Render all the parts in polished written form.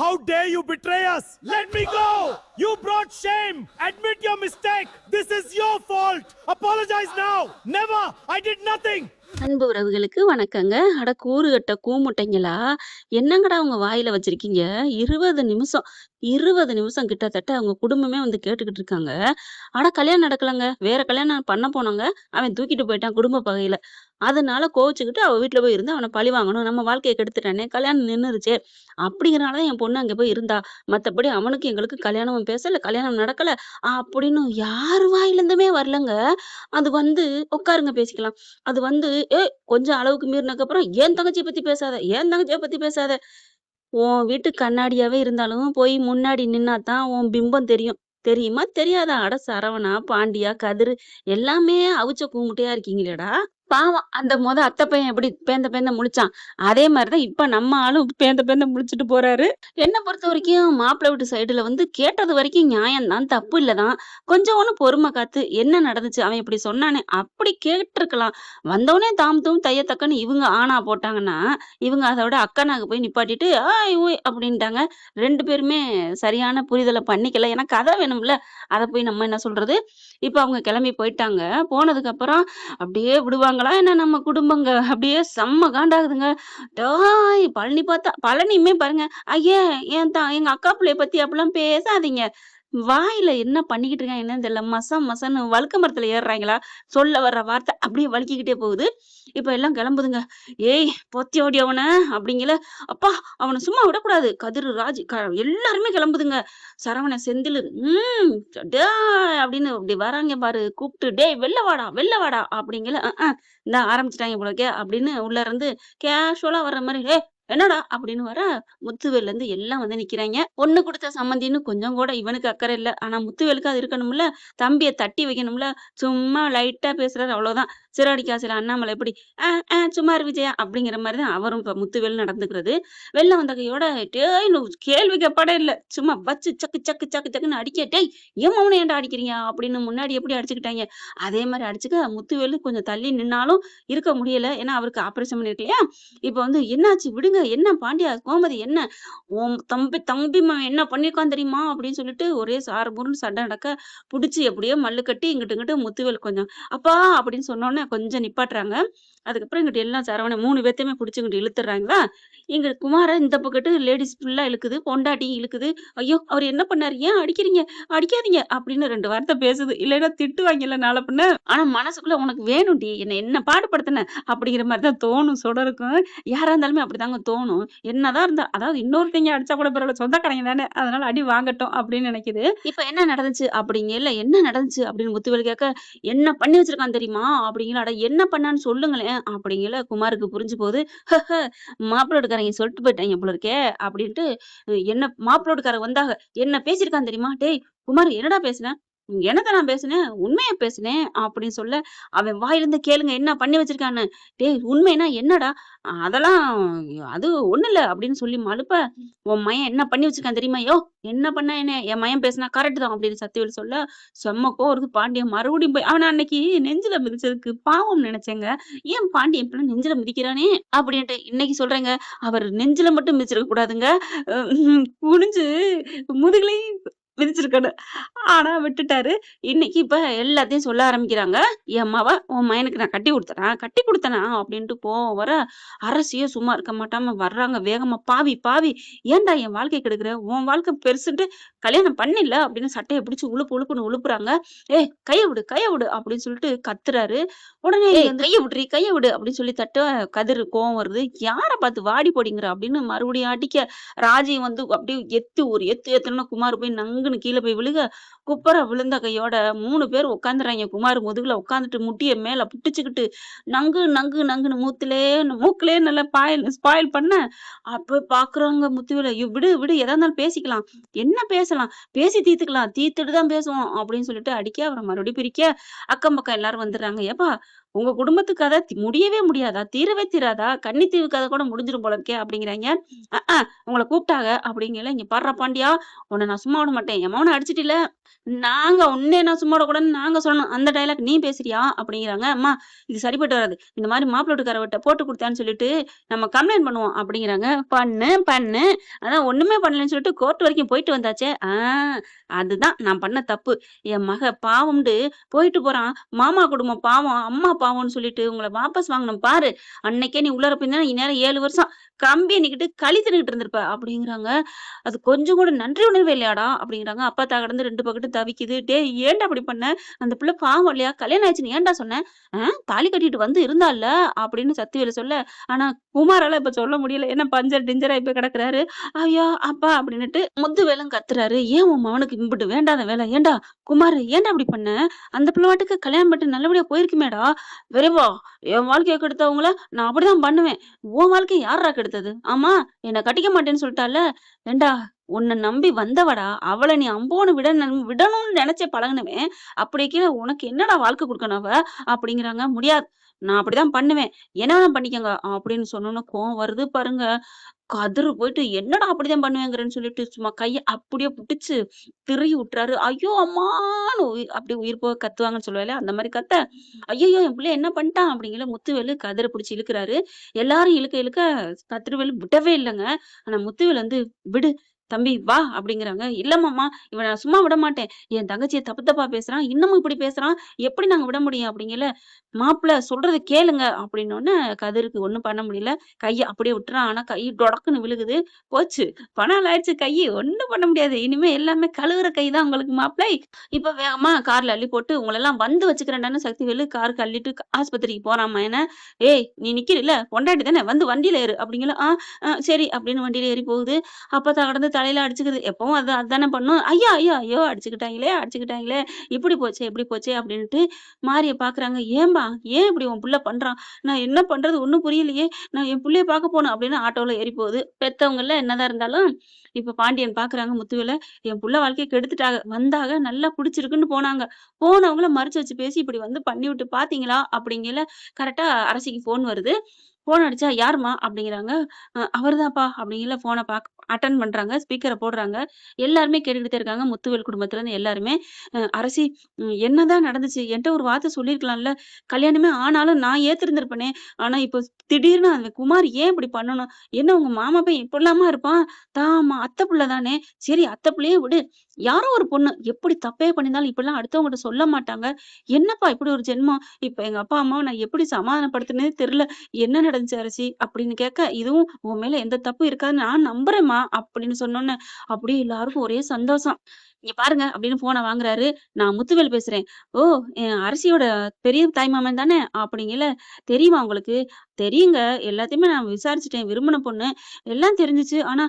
How dare you betray us? Let me go! You brought shame! Admit your mistake! This is your fault! Apologize now! Never! I did nothing! அன்பு உறவுகளுக்கு வணக்கங்க. அட கூறுகட்ட கூமுட்டைங்களா, என்னங்கடா உங்க வாயில வச்சிருக்கீங்க? 20 நிமிஷம் 20 நிமிஷம் கிட்டத்தட்ட அவங்க குடும்பமே வந்து கேட்டுக்கிட்டு இருக்காங்க. ஆனா கல்யாணம் நடக்கலங்க. வேற கல்யாணம் பண்ண போனோங்க. அவன் தூக்கிட்டு போயிட்டான் குடும்ப பகையில. அதனால கோவிச்சுக்கிட்டு அவ வீட்ல போய் இருந்து அவன பழி வாங்கணும். நம்ம வாழ்க்கைய கெடுத்துட்டானே, கல்யாணம் நின்னுருச்சே. அப்படிங்கிறனால தான் என் பொண்ணு அங்க போய் இருந்தா. மத்தபடி அவனுக்கு எங்களுக்கு கல்யாணமும் பேசல, கல்யாணம் நடக்கல அப்படின்னு யார் வாயிலருந்துமே வரலங்க. அது வந்து உட்காருங்க பேசிக்கலாம். அது வந்து கொஞ்சம் அளவுக்கு மீறினதுக்கப்புறம், "என் தங்கச்சிய பத்தி பேசாத, என் தங்கச்சிய பத்தி பேசாத." உன் வீட்டு கண்ணாடியாவே இருந்தாலும், போய் முன்னாடி நின்னா தான் உன் பிம்பம் தெரியும். தெரியுமா? தெரியாதா? அட சரவணா, பாண்டியா, கதிரு எல்லாமே அவிச்ச கூமுட்டையா இருக்கீங்களேடா! பாவம் அந்த அத்தை பையன் எப்படி பேந்த பேந்த முழிச்சான். அதே மாரி தான் இப்ப நம்ம ஆளும் பேந்த பேந்த முழிச்சுட்டு போறாரு. என்ன பொறுத்தவரைக்கும் மாப்பிள வீட்டு சைடுல வந்து கேட்டது வரைக்கும் நியாயம் தான், தப்பு இல்ல தான். கொஞ்சோன்னு பொறுமை காத்து, என்ன நடந்துச்சு? அவன் இப்படி சொன்னானே, அப்படி கேட்டுருக்கலாம். வந்தோனே தாம் தூம் தைய தக்கன்னு இவங்க ஆணா போட்டாங்கன்னா, இவங்க அதோட அக்கனாக்கு போய் நிப்பாட்டிட்டு, ஆய் ஊய் அப்படின்ட்டாங்க. 2 பேருமே சரியான புரிதல பண்ணிக்கல. ஏன்னா கதை வேணும்ல. அத போய் நம்ம என்ன சொல்றது? இப்ப அவங்க கிளம்பி போயிட்டாங்க. போனதுக்கப்புறம் அப்படியே விடுவாங்களா என்ன நம்ம குடும்பங்க? அப்படியே செம்ம காண்டாகுதுங்க. டேய் பழனி பார்த்தா பழனியுமே பாருங்க, ஐயே எங்க அக்கா பிள்ளைய பத்தி அப்படிலாம் பேசாதீங்க. வாயில என்ன பண்ணிக்கிட்டு இருக்காங்க என்னன்னு தெரியல. மசன்னு வழுக்க மரத்துல ஏறுறாங்களா? சொல்ல வர்ற வார்த்தை அப்படியே வழுக்கிக்கிட்டே போகுது. இப்ப எல்லாம் கிளம்புதுங்க. "ஏய் பொத்தியோடி அவன" அப்படிங்கல. அப்பா அவன சும்மா விடக்கூடாது. கதிரு, ராஜ் எல்லாருமே கிளம்புதுங்க. சரவணன், செந்தில், டேய் அப்படின்னு அப்படி வராங்க பாரு கூப்பிட்டு, "டேய் வெளில வாடா" அப்படிங்கல. இந்தா ஆரம்பிச்சுட்டாங்க போல இருக்கே அப்படின்னு உள்ள இருந்து கேஷுவலா வர்ற மாரி, "ஏய் என்னடா?" அப்படின்னு வர, முத்துவேல்ல இருந்து எல்லாம் வந்து நிக்கிறாங்க. பொண்ணு குடுத்த சம்மந்தின்னு கொஞ்சம் கூட இவனுக்கு அக்கறை இல்ல. ஆனா முத்துவேலுக்கு அது இருக்கணும்ல. தம்பிய தட்டி வைக்கணும்ல. சும்மா லைட்டா பேசுறாரு அவ்வளவுதான். சிறகடிக்க அண்ணாமலை எப்படி, சும்மா இரு விஜயா அப்படிங்கிற மாரி தான் அவரும் இப்ப முத்துவேல் நடந்துக்கிறது. வெளில வந்த கையோட, டேய்ன்னு கேள்வி கேட்பாடே இல்ல. சும்மா வச்சு சக்கு சக்கு சக்கு சக்குன்னு அடிக்க, "டேய் என் மவன ஏன்டா அடிக்கிறீங்க?" அப்படின்னு முன்னாடி எப்படி அடிச்சுக்கிட்டாங்க. அதே மாரி அடிச்சுக்க முத்துவேலு கொஞ்சம் தள்ளி நின்னாலும் இருக்க முடியல. ஏன்னா அவருக்கு ஆபரேஷன் பண்ணிருக்கலையா? இப்ப வந்து, "என்னாச்சு விடுங்க. என்ன பாண்டியா, கோமதி என்ன? உன் தம்பி மவன் என்ன பண்ணியிருக்கான் தெரியுமா?" அப்படின்னு சொல்லிட்டு ஒரே சாறு பூருன்னு சண்டை நடக்க, புடிச்சு எப்படியோ மல்லு கட்டி இங்கிட்டு இங்கிட்டு முத்துவேல் கொஞ்சம், "அப்பா" அப்படின்னு சொன்னோனே கொஞ்சம் நிப்பாட்டுறாங்க. அதுக்கப்புறம் இங்கிட்டு எல்லாம் சரவணன் 3 பேத்தையுமே புடிச்சு இங்கிட்டு இழுத்துடுறாங்களா, இங்க குமார இந்த பக்கத்து லேடீஸ் ஃபுல்லா இழுக்குது, பொண்டாட்டியும் இழுக்குது. "ஐயோ! அவரு என்ன பண்ணாரு? ஏன் அடிக்கிறீங்க? அடிக்காதீங்க" அப்படின்னு 2 வார்த்தை பேசுது. இல்லைன்னா திட்டுவாங்கல்ல நாள பின்ன. ஆனா மனசுக்குள்ள, "உனக்கு வேணும்டி, என்ன பாடுபடுத்துன" அப்படிங்கிற மாரி தான் தோணும் சுடருக்கும். யாரா இருந்தாலுமே அப்படிதாங்க தோணும். என்னதான் இருந்தா அதாவது இன்னொருத்தங்க அடிச்சா கூட பரவால்ல, சொந்தக்காரங்க தானே, அதனால அடி வாங்கட்டும் அப்படின்னு நினைக்குது. இப்ப என்ன நடந்துச்சு அப்படிங்கல, "என்ன நடந்துச்சு?" அப்படின்னு முத்துவேல் கேட்க, "என்ன பண்ணி வச்சிருக்கான் தெரியுமா?" அப்படிங்கல. "அட என்ன பண்ணான்னு சொல்லுங்களேன்" அப்படிங்கல. குமாருக்கு புரிஞ்சு போகுது. மாப்பிள்ளை வீட்டுக்காரங்க சொல்லிட்டு போயிட்டாங்க போல இருக்கே அப்படின்ட்டு, என்ன மாப்பிள்ளை வீட்டுக்காரங்க வந்தாங்க. "என்ன பேசியிருக்கான் தெரியுமா?" "டேய் குமார் என்னடா பேசுன?" "என்னத்த நான் பேசினேன்? உண்மைய பேசினேன்" அப்படின்னு சொல்ல, அவன் வாயிலிருந்து கேளுங்க என்ன பண்ணி வச்சிருக்கான்னு. "டேய் உண்மைன்னா என்னடா?" "அதெல்லாம் அது ஒண்ணும் இல்ல" அப்படின்னு சொல்லி மழுப்ப, "உன் மயன் என்ன பண்ணி வச்சிருக்கான் தெரியுமா?" "யோவ் என்ன பண்ணா என்ன? என் மயன் பேசினா கரெக்ட் தான்" அப்படின்னு சக்திவேல் சொல்ல, செம்ம கோவம் வருது. பாண்டியன் மறுபடியும் போய் அவன அன்னைக்கு நெஞ்சில மிதிச்சதுக்கு பாவம்னு நெனச்சேங்க. ஏன் பாண்டியன் இப்படிலாம் நெஞ்சில மிதிக்கிறானே அப்படின்ட்டு. இன்னைக்கு சொல்றேங்க, அவர் நெஞ்சில மட்டும் மிதிச்சிருக்க கூடாதுங்க. குனிஞ்சு முதுகுலயும் மிதிச்சிருக்கணும். ஆனா விட்டுட்டாரு. இன்னைக்கு இப்ப எல்லாத்தையும் சொல்ல ஆரம்பிக்கிறாங்க. "என் மவ உன் மயனுக்கு நான் கட்டி குடுத்தனா" அப்படின்ட்டு கோவம் வர, அரசியே சும்மா இருக்க மாட்டாம வர்றாங்க வேகமா. "பாவி பாவி! ஏன்டா என் வாழ்க்கைய கெடுக்குற? உன் வாழ்க்கை பெருசுன்ட்டு கல்யாணம் பண்ணில" அப்படின்னு சட்டைய பிடிச்சு உழுப்புன்னு உழுப்புறாங்க. "ஏய் கைய விடு" அப்படின்னு சொல்லிட்டு கத்துறாரு. உடனே "ஏய் கைய விடு" அப்படின்னு சொல்லி தட்ட, கதிர் கோவம் வருது. "யார பார்த்து வாடி போடிங்கிற" அப்படின்னு மறுபடியும் அடிக்க, ராஜி வந்து அப்படியே ஒரு ஏத்துன குமார் போய் நங்குன்னு கீழ போய் விழுக, குப்புற விழுந்த கையோட 3 பேர் உட்காந்துறாய்ங்க. குமார் முதுகுல உட்காந்துட்டு முட்டிய மேல புடிச்சுக்கிட்டு நங்குன்னு மூக்குலயே நல்லா ஸ்பாயில் பண்ண, அப்ப பாக்குறாங்க முத்துவேல, விடு எதா இருந்தாலும் பேசிக்கலாம். என்ன பேசலாம்? பேசி தீர்த்துக்கலாம். தீர்த்துட்டு தான் பேசுவோம்" அப்படின்னு சொல்லிட்டு அடிக்க, அவர மறுபடியும் பிரிக்க, அக்கம் பக்கம் எல்லாரும் வந்துடுறாங்க. "ஏப்பா உங்க குடும்பத்து கதை முடியவே முடியாதா? தீரவே தீராதா? கன்னித்தீவு கதை கூட முடிஞ்சிரும் போல இருக்கே அப்படிங்கிறாய்ங்க. உங்கள கூப்பிட்டாங்க அப்படிங்கல, இங்க பார்றா பாண்டியா, உன்ன நான் சும்மா விட மாட்டேன். என் மவன அடிச்சிட்டில, உன்னைய நான் சும்மா விடக்கூடாதுன்னு நாங்க சொல்லணும். அந்த டயலாக் நீ பேசுறியா? அப்படிங்கிறாங்க. அம்மா இது சரிப்பட்டு வராது. இந்த மாரி மாப்பிள்ளை வீட்டுக்காரவட்ட போட்டு குடுத்தான்னு சொல்லிட்டு நம்ம கம்ப்ளைண்ட் பண்ணுவோம் அப்படிங்கிறாங்க. பண்ணு, பண்ணு. அதான் ஒண்ணுமே பண்ணலன்னு சொல்லிட்டு கோர்ட் வரைக்கும் போயிட்டு வந்தாச்சே. அதுதான் நான் பண்ண தப்பு. என் மக பாவம்ண்டு போயிட்டு போறான். மாமா குடும்பம் பாவம், அம்மா பாவம்ன்னு சொல்லிட்டு உங்கள வாபஸ் வாங்கணும் பாரு. அன்னைக்கே நீ உள்ளார போயிருந்தா இந்நேரம் 7 வருஷம் கம்பி எண்ணிக்கிட்டு களி தின்னுகிட்டு இருந்திருப்ப அப்படிங்கிறாங்க. அது கொஞ்சம் கூட நன்றி உணர்வே இல்லையாடா? அப்படிங்கிறாங்க. அப்பா கடந்து 2 பக்கெட்டும் தவிக்குது. டேய் ஏன்டா அப்படி பண்ண? அந்த பிள்ளை பாவம் இல்லையா? கல்யாணம் ஆயிடுச்சுன்னு ஏன்டா சொன்ன? தாலி கட்டிட்டு வந்து இருந்தால்ல அப்படின்னு சக்திவேலு சொல்ல, ஆனா குமாரால இப்ப சொல்ல முடியல. ஏன்னா பஞ்சர் டிஞ்சரா இப்ப கிடக்குறாரு. ஐயா! அப்பா அப்படின்னுட்டு முத்துவேலும் கத்துறாரு. ஏன் உன் மவனுக்கு இம்புட்டு வேண்டாத வேலை? ஏன்டா குமாரு ஏன்டா அப்படி பண்ண? அந்த பிள்ளை பாட்டுக்கு கல்யாணம் பண்ணிட்டு நல்லபடியா போயிருக்குமேடா. பெரியப்பா என் வாழ்க்கைய கெடுத்தவங்கள நான் அப்படிதான் பண்ணுவேன். உன் வாழ்க்கைய யார்றா கெடுத்தது? ஆமா என்ன கட்டிக்க மாட்டேன்னு சொல்லிட்டால்ல. ஏன்டா உன்னை நம்பி வந்தவடா. அவள நீ அம்போன்னு விடணும்னு நினைச்சே பழகுனவன். அப்படி கீழ உனக்கு என்னடா வாழ்க்கை குடுக்கணும் அவ? அப்படிங்கிறாங்க. முடியாது. நான் அப்படிதான் பண்ணுவேன். என்ன வேணா பண்ணிக்கங்க அப்படின்னு சொன்னோனே கோவம் வருது பாருங்க. கதறு போயிட்டு என்னடா அப்படிதான் பண்ணுவேங்கிறேன்னு சொல்லிட்டு சும்மா கைய அப்படியே புடிச்சு திருகி விட்டுறாரு. ஐயோ அம்மான்னு அப்படியே உயிர் போக கத்துவாங்கன்னு சொல்லுவாங்க அந்த மாதிரி கத்த, ஐயோ என் பிள்ளை என்ன பண்ணிட்டான் அப்படிங்கிற முத்துவேலு கதரை பிடிச்சி இழுக்கிறாரு. எல்லாரும் இழுக்க இழுக்க கத்திரவேலு விடவே இல்லைங்க. ஆனா முத்துவேலு வந்து விடு தம்பி வா அப்படிங்கிறாங்க. இல்ல மாமா இவன் நான் சும்மா விட மாட்டேன். என் தங்கச்சியை தப்பு தப்பா பேசுறான், இன்னமும் இப்படி பேசுறான், எப்படி நாங்க விட முடியும் அப்படிங்கல. மாப்பிள்ள சொல்றத கேளுங்க அப்படின்னோடனே கதிருக்கு ஒண்ணும் பண்ண முடியல. கைய அப்படியே விட்டுறான். ஆனா கை டொடக்குன்னு விழுகுது. போச்சு. பணம் ஆயிடுச்சு கையி. ஒண்ணும் பண்ண முடியாது. இனிமே எல்லாமே கழுவுற கை தான் உங்களுக்கு மாப்பிள்ளை. இப்ப வேகமா கார்ல அள்ளி போட்டு உங்களெல்லாம் வந்து வச்சுக்கிறேன்டான்னு சக்திவேலு காருக்கு அள்ளிட்டு ஆஸ்பத்திரிக்கு போறாமா. என்ன ஏய் நீ நிக்கிறல்ல பொண்டாட்டி தானே வந்து வண்டியில ஏறு அப்படிங்கல. சரி அப்படின்னு வண்டியில ஏறி போகுது. அப்பத்தா கடந்து தலையில அடிச்சுக்குது. எப்பவும் அதானே பண்ணும். ஐயோ ஐயோ ஐயோ அடிச்சுக்கிட்டாங்களே அடிச்சுக்கிட்டாங்களே இப்படி போச்சே இப்படி போச்சே அப்படின்ட்டு மாரிய பாக்குறாங்க. ஏன்பா ஏன் இப்படி உன் புள்ள பண்றான்? நான் என்ன பண்றது ஒண்ணும் புரியலையே. நான் என் புள்ளைய பார்க்க போனேன் அப்படின்னு ஆட்டோல ஏறி போகுது. பெத்தவங்கல்ல என்னதான் இருந்தாலும் இப்ப பாண்டியன் பாக்குறாங்க முத்துவேல. என் புள்ள வாழ்க்கைய கெடுத்துட்டாங்க. வந்தாக நல்லா புடிச்சிருக்குன்னு போனாங்க. போனவங்கள மறைச்சு வச்சு பேசி இப்படி வந்து பண்ணி விட்டு பாத்தீங்களா அப்படிங்கல. கரெக்டா அரசிக்கு போன் வருது. போன் அடிச்சா யாரும்மா அப்படிங்கிறாங்க. அவர்தான்ப்பா அப்படிங்கல. போனை அட்டன் பண்றாங்க. ஸ்பீக்கரை போடுறாங்க. எல்லாருமே கேட்டுக்கிட்டே இருக்காங்க. முத்துவேல் குடும்பத்துல இருந்து எல்லாருமே. அரசி என்னதான் நடந்துச்சு? என்ட்ட ஒரு வார்த்தை சொல்லியிருக்கலாம்ல. கல்யாணமே ஆனாலும் நான் ஏத்திருந்திருப்பேனே. ஆனா இப்போ திடீர்னு அந்த குமார் ஏன் இப்படி பண்ணணும்? என்ன உங்க மாமா பையன் இப்படிலாமா இருப்பான்? தாமா அத்தை புள்ள தானே. சரி அத்தை புள்ளையே விடு. யாரோ ஒரு பொண்ணு எப்படி தப்பே பண்ணியிருந்தாலும் இப்படிலாம் அடுத்தவங்ககிட்ட சொல்ல மாட்டாங்க. என்னப்பா இப்படி ஒரு ஜென்மம்? இப்ப எங்க அப்பா அம்மாவை நான் எப்படி சமாதானப்படுத்துனே தெரியல. என்ன நடந்துச்சு அரசி அப்படின்னு கேட்க, இதுவும் உன் மேல எந்த தப்பும் இருக்காதுன்னு நான் நம்புறேம்மா அப்படின்னு சொன்னோன்னே அப்படியே எல்லாருக்கும் ஒரே சந்தோஷம். இங்க பாருங்க அப்படின்னு போனை வாங்குறாரு. நான் முத்துவேல் பேசுறேன். ஓ அரசியோட பெரிய தாய்மாமன் தானே அப்படிங்கல. தெரியுமா உங்களுக்கு? தெரியுங்க. எல்லாத்தையுமே நான் விசாரிச்சுட்டேன். விரும்பின பொண்ணு எல்லாம் தெரிஞ்சுச்சு. ஆனா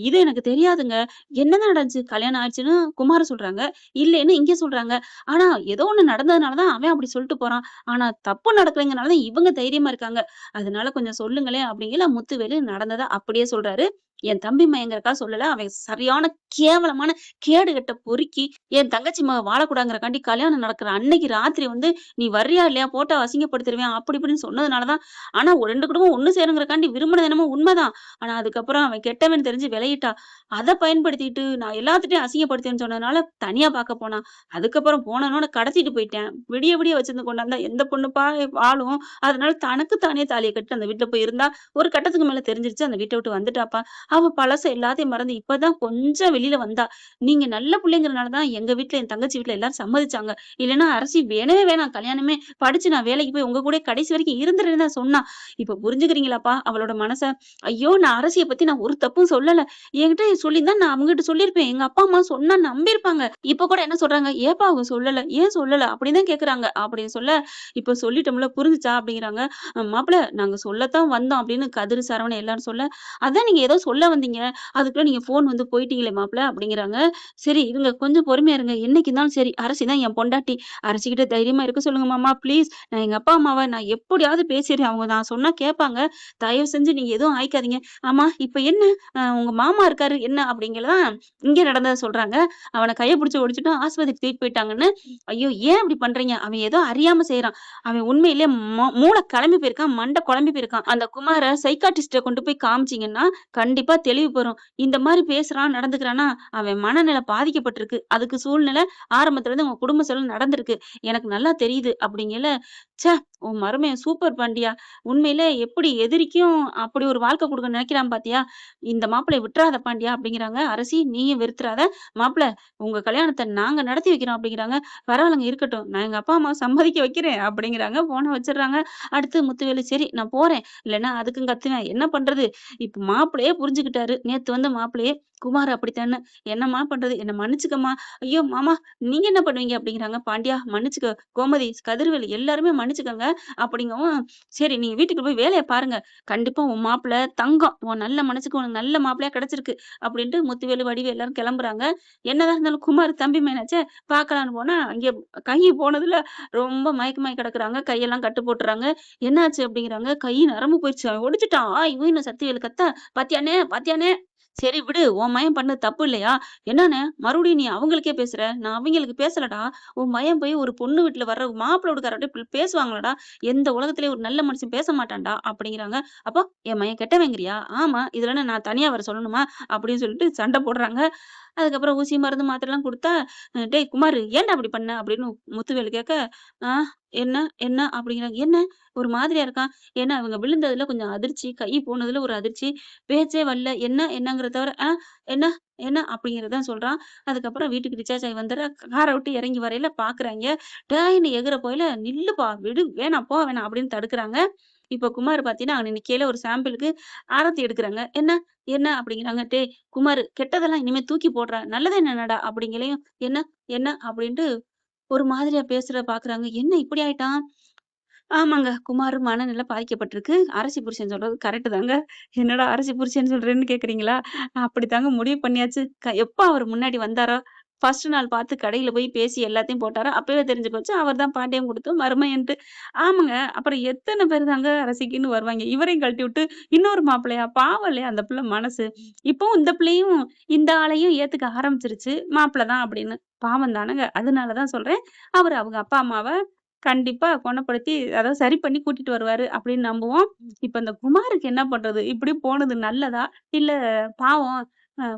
இது எனக்கு தெரியாதுங்க. என்னதான் நடந்துச்சு? கல்யாணம் ஆயிடுச்சுன்னு குமார சொல்றாங்க. இல்லைன்னு இங்க சொல்றாங்க. ஆனா ஏதோ ஒண்ணு நடந்ததுனாலதான் அவன் அப்படி சொல்லிட்டு போறான். ஆனா தப்பு நடக்கலைங்கிறனாலதான் இவங்க தைரியமா இருக்காங்க. அதனால கொஞ்சம் சொல்லுங்களேன் அப்படிங்கல. முத்துவேலு நடந்ததை அப்படியே சொல்றாரு. என் தம்பி மயங்கறக்கா சொல்லல. அவன் சரியான கேவலமான கேடுகெட்ட பொறுக்கி என் தங்கச்சி மக வாழக்கூடாதுங்கிறக்காண்டி கல்யாணம் நடக்கிற அன்னைக்கு ராத்திரி வந்து நீ வர்றியா இல்லையா போட்டோ அசிங்கப்படுத்திருவேன் அப்படி இப்படின்னு சொன்னதுனாலதான். ஆனா ஒரு 2 குடும்பம் ஒண்ணு சேருங்கிறக்காண்டி விரும்பினது என்னமோ உண்மைதான். ஆனா அதுக்கப்புறம் அவன் கெட்டவன் தெரிஞ்சு விலகிட்டா. அதை பயன்படுத்திட்டு நான் எல்லாத்துட்டையும் அசிங்கப்படுத்தேன்னு சொன்னதுனால தனியா பார்க்க போனான். அதுக்கப்புறம் போனனோட கடத்திட்டு போயிட்டேன். விடிய விடிய வச்சிருந்து கொண்டாந்தா எந்த பொண்ணுப்பா வாழும்? அதனால தனக்கு தானே தாலியை கட்டி அந்த வீட்டுல போய் இருந்தா. ஒரு கட்டத்துக்கு மேல தெரிஞ்சிருச்சு. அந்த வீட்டை விட்டு வந்துட்டாப்பா. அவ பழச எல்லாத்தையும் மறந்து இப்பதான் கொஞ்சம் வெளியில வந்தா. நீங்க நல்ல பிள்ளைங்கிறனாலதான் எங்க வீட்ல என் தங்கச்சி வீட்ல எல்லாரும் சம்மதிச்சாங்க. இல்லைன்னா அரசி வேணவே வேணாம் கல்யாணமே படிச்சு நான் வேலைக்கு போய் உங்க கூட கடைசி வரைக்கும் இருந்துறேன்னு தான் சொன்னா. இப்ப புரிஞ்சுக்கிறீங்களாப்பா அவளோட மனச? ஐயோ நான் அரசியை பத்தி நான் ஒரு தப்பும் சொல்லல. என்கிட்ட சொல்லியிருந்தா நான் அவங்ககிட்ட சொல்லியிருப்பேன். எங்க அப்பா அம்மா சொன்னா நம்பியிருப்பாங்க. இப்ப கூட என்ன சொல்றாங்க? ஏப்பா அவங்க சொல்லல ஏன் சொல்லல அப்படிதான் கேக்குறாங்க அப்படின்னு சொல்ல. இப்ப சொல்லிட்டோம்ல புரிஞ்சுச்சா அப்படிங்கிறாங்க. மாப்பிள்ள நாங்க சொல்லத்தான் வந்தோம் அப்படின்னு கதிர் சரவணன் எல்லாரும் சொல்ல. அதான் நீங்க ஏதோ சொல்ல உள்ள வந்தீங்க? அதுக்குள்ள நீங்க ஃபோன் வந்து போயிட்டீங்களே மாப்ள அப்படிங்கிறாங்க. சரி இருங்க கொஞ்சம் பொறுமையா இருங்க. என்னைக்கு இருந்தாலும் சரி அரசி தான் என் பொண்டாட்டி. அரசிகிட்ட தைரியமா இருக்க சொல்லுங்க மாமா ப்ளீஸ். நான் எங்க அப்பா, அம்மாவ நான் எப்படியாவது பேசிறேன். அவங்க நான் சொன்னா கேட்பாங்க. தயவு செஞ்சு நீங்க எதுவும் ஆயிக்காதீங்க. ஆமா இப்ப என்ன? உங்க மாமா இருக்காரு என்ன? அப்படிங்கிறதான் இங்க நடந்தத சொல்றாங்க. அவன கைய புடிச்சு ஒடிச்சுட்டு ஆஸ்பத்திரிக்கு தூக்கிட்டு போயிட்டாங்கன்னு. ஐயோ! ஏன் இப்படி பண்றீங்க? அவன் ஏதோ அறியாம செய்றான். அவன் உண்மையிலேயே மூளை கிளம்பி போயிருக்கான். மண்டை குழம்பி போயிருக்கான். அந்த குமார சைக்காட்ரிஸ்ட்ட கொண்டு போய் காமிச்சீங்கன்னா, கண்டிப்பா தெளிவு பெறும். இந்த மாரி பேசுறான், நடந்துக்கிறான்னா, அவன் மனநிலை பாதிக்கப்பட்டிருக்கு. அதுக்கு சூழ்நிலை ஆரம்பத்துல இருந்து உங்க குடும்ப சூழல் நடந்திருக்கு. எனக்கு நல்லா தெரியுது அப்படிங்கையில, ச்சே! உன் மருமகன் சூப்பர் பாண்டியா! உண்மையிலே எப்படி எதிரிக்கும் அப்படி ஒரு வாழ்க்கை குடுக்க நினைக்கிறான் பாத்தியா? இந்த மாப்பிள்ளைய விட்டுறாத பாண்டியா அப்படிங்கிறாங்க. அரசி நீயும் வெறுத்துறாத. மாப்பிள உங்க கல்யாணத்த நாங்க நடத்தி வைக்கிறோம் அப்படிங்கிறாங்க. பரவாயில்லங்க இருக்கட்டும். நான் எங்க அப்பா, அம்மாவ சம்மதிக்க வைக்கிறேன் அப்படிங்கிறாங்க. ஃபோன வச்சுடுறாங்க. அடுத்து முத்துவேலு சரி நான் போறேன். இல்லன்னா அதுக்கும் கத்துவேன். என்ன பண்றது? இப்ப மாப்பிள்ளையே புரிஞ்சுக்கிட்டாரு. நேத்து வந்த மாப்பிள்ளையே, குமார் அப்படித்தான்னு. என்னம்மா பண்றது? என்ன மன்னிச்சுக்கம்மா. ஐயோ! மாமா நீங்க என்ன பண்ணுவீங்க? அப்படிங்கிறாங்க. பாண்டியா மன்னிச்சுக்க. கோமதி, கதிர்வேலு எல்லாருமே மன்னிச்சுக்கங்க. அப்படிங்கவும், சரி நீங்க வீட்டுக்கு போய் வேலைய பாருங்க. கண்டிப்பா உன் மாப்பிள தங்கம். உன் நல்ல மனசுக்கு உனக்கு நல்ல மாப்பிள்ளையா கிடைச்சிருக்கு. அப்படின்ட்டு முத்துவேலு, வடிவேலு எல்லாரும் கிளம்புறாங்க. என்னதான் இருந்தாலும் குமார் தம்பி மேனாச்சே பார்க்கலான்னு போனா, அங்கே கை போனதுல ரொம்ப மயக்கமாயி கிடக்குறாங்க. கையெல்லாம் கட்டு போட்டுறாங்க. என்னாச்சு? அப்படிங்கிறாங்க. கை நரம்பு போயிருச்சு. அவன் ஒடிச்சுட்டான். இவன்னு சக்திவேலு கத்த, "பாத்தியாண்ணே, பாத்தியாண்ணே?" சரி விடு. உன் மகன் பண்ணது தப்பு இல்லையா? என்னாண்ணே மறுபடியும் நீ அவங்களுக்கே பேசுற? நான் அவிங்களுக்கு பேசலடா. உன் மகன் போய் ஒரு பொண்ணு வீட்ல வர்ற மாப்பிள வீட்டுக்காரர்ட்ட இப்படி பேசுவாங்களாடா? எந்த உலகத்திலயும் ஒரு நல்ல மனுஷன் பேச மாட்டான்டா அப்படிங்கிறாங்க. அப்போ என் மகன் கெட்டவங்கிறியா? ஆமா. இதுல என்ன நான் தனியா வர சொல்லணுமா? அப்படின்னு சொல்லிட்டு சண்டை போடுறாங்க. அதுக்கப்புறம் ஊசி, மருந்து, மாத்திரைலாம் குடுத்தா, "டேய் குமாரு ஏன்டா அப்படி பண்ண?" அப்படின்னு முத்துவேலு கேட்க, "ஆ என்ன? என்ன?" அப்படிங்கிறாங்க. "என்ன? ஒரு மாதிரியா இருக்கான்." ஏன்னா அவங்க விழுந்ததுல கொஞ்சம் அதிர்ச்சி, கை போனதுல ஒரு அதிர்ச்சி. பேச்சே வரல. என்ன? என்னங்கிறத தவிர, என்ன? என்ன?" அப்படிங்கிறது தான் சொல்றான். அதுக்கப்புறம் வீட்டுக்கு டிஸ்சார்ஜ் ஆகி வந்துர்றா. கார விட்டு இறங்கி வரையில பார்க்குறாய்ங்க. டேய்ன்னு எகுற போயில, "நில்லுப்பா! விடு. வேணாம். போ வேணாம்." அப்படின்னு தடுக்குறாங்க. இப்ப குமார் பார்த்தீங்கன்னா, அங்க நிக்கையில ஒரு சாம்பிளுக்கு ஆரத்தி எடுக்குறாங்க. "என்ன? என்ன?" அப்படிங்கிறாங்க. "டேய் குமாரு, கெட்டதெல்லாம் இனிமே தூக்கி போட்றா. நல்லது என்னடா?" அப்படிங்கலையும், "என்ன? என்ன?" அப்படின்ட்டு ஒரு மாதிரியா பேசுறத பார்க்குறாங்க. என்ன இப்படி ஆயிட்டான்? ஆமாங்க. குமாரு மனநிலை பாதிக்கப்பட்டிருக்கு. அரசி புருஷன் சொல்றது கரெக்ட்டு தாங்க. என்னடா அரசி புருஷன் சொல்றேன்னு கேட்கிறீங்களா? அப்படித்தாங்க முடிவு பண்ணியாச்சு. எப்ப அவரு முன்னாடி வந்தாரோ, ஃபர்ஸ்ட் நாள் பார்த்து கடையில போய் பேசி எல்லாத்தையும் போட்டாரோ, அப்பவே தெரிஞ்சு போச்சு. அவர் தான் பாண்டியன் குடுத்து மருமகன்ட்டு. ஆமாங்க. அப்புறம் எத்தன பேர் தாங்க அரசிக்குன்னு வருவாய்ங்க. இவரையும் கழட்டி விட்டு இன்னொரு மாப்பிள்ளையா? பாவம் இல்லையா அந்த பிள்ளை மனசு. இப்பவும் இந்த பிள்ளையும் இந்த ஆளையும் ஏத்துக்க ஆரம்பிச்சுருச்சு. மாப்பிள தான் அப்படின்னு. பாவம் தானங்க. அதனால தான் சொல்றேன். அவரு அவங்க அப்பா, அம்மாவ கண்டிப்பா குணப்படுத்தி, அதாவது சரி பண்ணி கூட்டிட்டு வருவாரு அப்படின்னு நம்புவோம். இப்ப இந்த குமாருக்கு என்ன பண்றது? இப்படி போனது நல்லதா? இல்ல பாவம்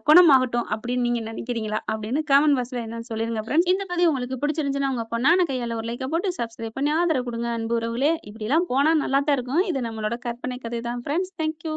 குணமாகட்டும் அப்படின்னு நீங்க நினைக்கிறீங்களா? அப்படின்னு கமெண்ட் பாக்ஸ்ல என்னன்னு சொல்லிருங்க ஃப்ரெண்ட்ஸ். இந்த பதிவு உங்களுக்கு பிடிச்சிருந்துச்சுன்னா, உங்க பொண்ணான கையால ஒரு லைக்க போட்டு சப்ஸ்கிரைப் பண்ணி ஆதரவு குடுங்க அன்பு உறவுகளே. இப்படிலாம் போனா நல்லா தான் இருக்கும். இது நம்மளோட கற்பனை கதை தான் ஃப்ரெண்ட்ஸ். Thank you.